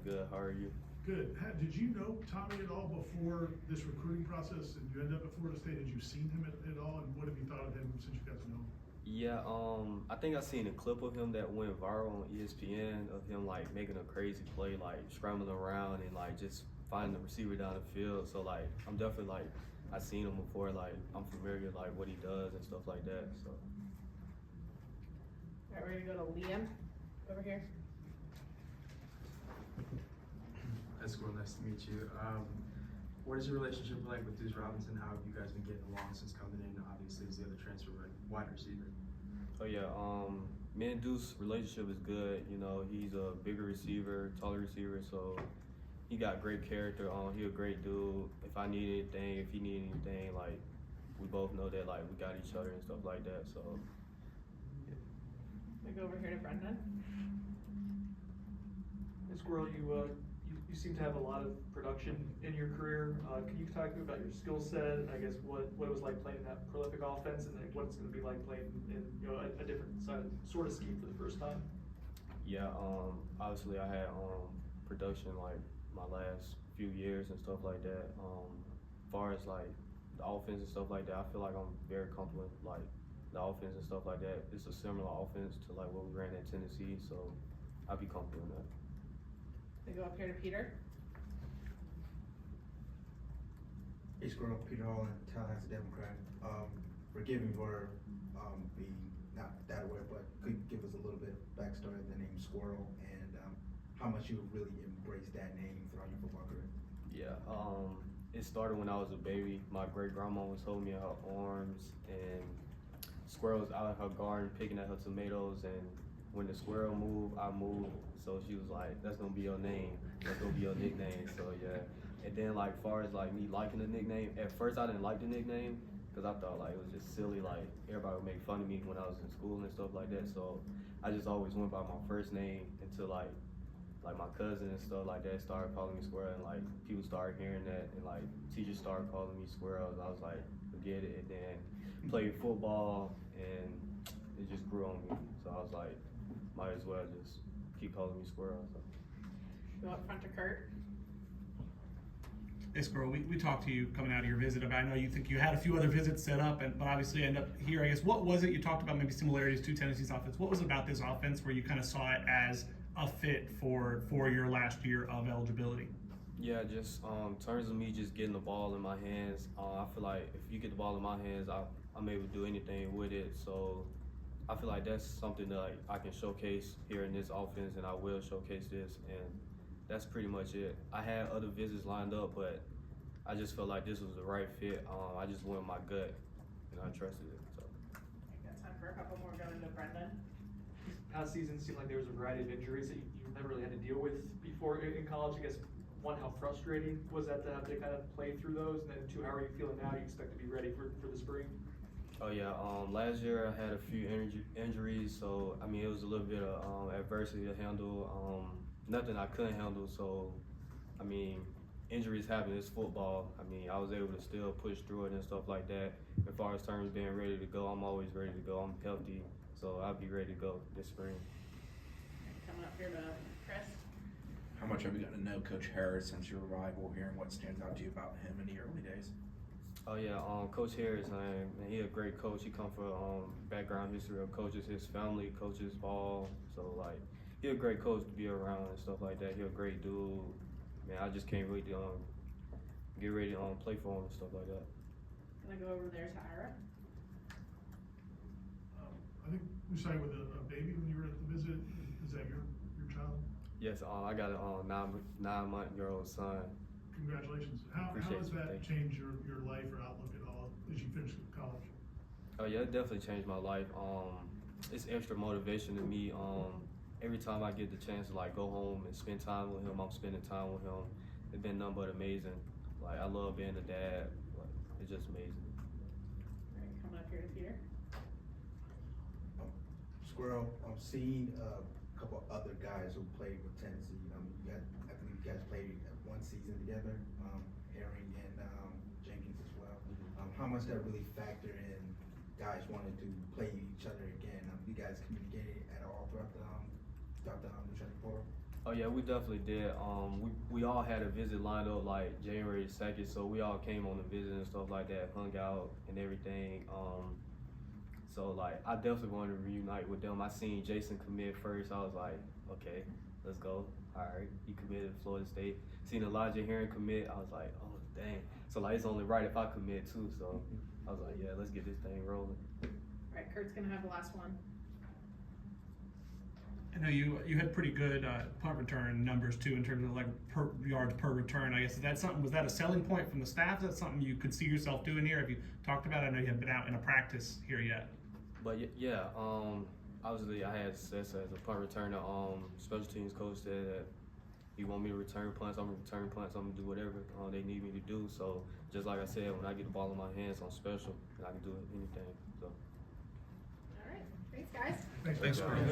good. How are you? Good. Did you know Tommy at all before this recruiting process and you ended up at Florida State? Had you seen him at all, and what have you thought of him since you got to know him? Yeah, I think I seen a clip of him that went viral on ESPN of him like making a crazy play, like scrambling around and like just finding the receiver down the field. So like I'm definitely like I seen him before, like I'm familiar like what he does and stuff like that. So. All right, we're gonna go to Liam over here. Hi, Squirrel, nice to meet you. What is your relationship like with Deuce Robinson? How have you guys been getting along since coming in? Obviously, as the other transfer wide receiver. Oh yeah, me and Deuce's relationship is good. You know, he's a bigger receiver, taller receiver, so he got great character. He a great dude. If I need anything, if he need anything, like we both know that like we got each other and stuff like that. So. We go over here to Brendan. Hey, Squirrel, you seem to have a lot of production in your career. Can you talk about your skill set and I guess what it was like playing in that prolific offense and then what it's going to be like playing in a different sort of scheme for the first time? Yeah, obviously I had production like my last few years and stuff like that. As far as like the offense and stuff like that, I feel like I'm very comfortable with like the offense and stuff like that. It's a similar offense to like what we ran at Tennessee, so I'd be comfortable in that. We go up here to Peter. Hey, Squirrel, Peter Hall, Tallahassee Democrat. Forgive me for being not that aware, but could you give us a little bit of backstory of the name Squirrel and how much you really embraced that name throughout your football career? Yeah, it started when I was a baby. My great grandma was holding me in her arms, and squirrel was out in her garden picking at her tomatoes, and when the squirrel moved, I moved. So she was like, "That's gonna be your name. That's gonna be your nickname." So yeah. And then like far as like me liking the nickname, at first I didn't like the nickname because I thought like it was just silly. Like everybody would make fun of me when I was in school and stuff like that. So I just always went by my first name until like my cousin and stuff like that started calling me Squirrel, and like people started hearing that, and like teachers started calling me Squirrel. I was like, forget it. And then played football, and it just grew on me. So I was like, might as well just keep calling me Squirrel. So. Go up front to Kurt. Hey, Squirrel, we talked to you coming out of your visit about, I know you think you had a few other visits set up, but obviously end up here. I guess, what was it, you talked about maybe similarities to Tennessee's offense. What was it about this offense where you kind of saw it as a fit for your last year of eligibility? Yeah, just in terms of me just getting the ball in my hands, I feel like if you get the ball in my hands, I'm able to do anything with it. So I feel like that's something that like, I can showcase here in this offense, and I will showcase this, and that's pretty much it. I had other visits lined up, but I just felt like this was the right fit. I just went with my gut, and I trusted it. So. I got time for a couple more. Going to Brendan. Past season seemed like there was a variety of injuries that you never really had to deal with before in college. I guess one, how frustrating was that to have to kind of play through those, and then two, how are you feeling now? Do you expect to be ready for the spring? Oh yeah, last year I had a few injuries, so I mean it was a little bit of adversity to handle. Nothing I couldn't handle, so I mean injuries happen. It's football. I mean I was able to still push through it and stuff like that. As far as terms being ready to go, I'm always ready to go. I'm healthy, so I'll be ready to go this spring. Coming up here to Chris. How much have you gotten to know Coach Harris since your arrival here, and what stands out to you about him in the early days? Oh yeah, Coach Harris, man, he a great coach. He come from background history of coaches. His family coaches ball, so like he a great coach to be around and stuff like that. He a great dude. Man, I just can't wait to get ready to play for him and stuff like that. Gonna go over there to Ira. I think you signed with a baby when you were at the visit. Is that your child? Yes, I got a 9-month-old son. Congratulations. How Appreciate has you. that changed your life or outlook at all as you finish college? Oh yeah, it definitely changed my life. It's extra motivation to me. Every time I get the chance to like go home and spend time with him, I'm spending time with him. It's been nothing but amazing. Like I love being a dad. Like, it's just amazing. All right, coming up here to Peter. Squirrel, I've seen a couple other guys who played with Tennessee. I believe you guys played one season together, Herring and Jenkins as well. How much that really factor in guys wanting to play each other again? You guys communicated at all throughout the transfer portal? Oh yeah, we definitely did. We all had a visit lined up like January 2nd, so we all came on the visit and stuff like that, hung out and everything. So like I definitely wanted to reunite with them. I seen Jason commit first. I was like, okay, let's go. All right, he committed to Florida State. Seen Elijah Herring commit. I was like, oh dang. So like it's only right if I commit too. So I was like, yeah, let's get this thing rolling. Alright, Kurt's gonna have the last one. I know you had pretty good punt return numbers too in terms of like yards per return. I guess was that a selling point from the staff? Is that something you could see yourself doing here? Have you talked about it? I know you haven't been out in a practice here yet. But yeah, obviously I had success as a punt returner. Special teams coach said that he want me to return punts. I'm gonna return punts. I'm gonna do whatever they need me to do. So just like I said, when I get the ball in my hands, I'm special and I can do anything. So. Alright, thanks guys. Thanks, Squirrel.